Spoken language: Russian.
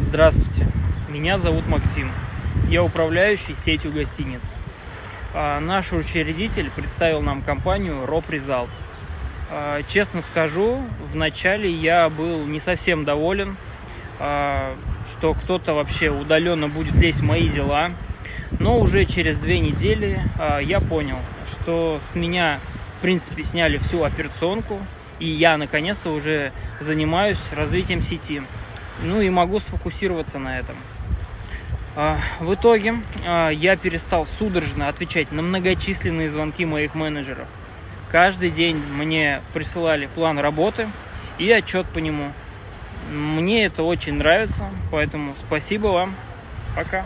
Здравствуйте, меня зовут Максим. Я управляющий сетью гостиниц. Наш учредитель представил нам компанию Rob Result. Честно скажу, вначале я был не совсем доволен, что кто-то вообще удаленно будет лезть в мои дела. Но уже через 2 недели я понял, что с меня, в принципе, сняли всю операционку, и я наконец-то уже занимаюсь развитием сети. Ну и могу сфокусироваться на этом. В итоге я перестал судорожно отвечать на многочисленные звонки моих менеджеров. Каждый день мне присылали план работы и отчет по нему. Мне это очень нравится, поэтому спасибо вам. Пока.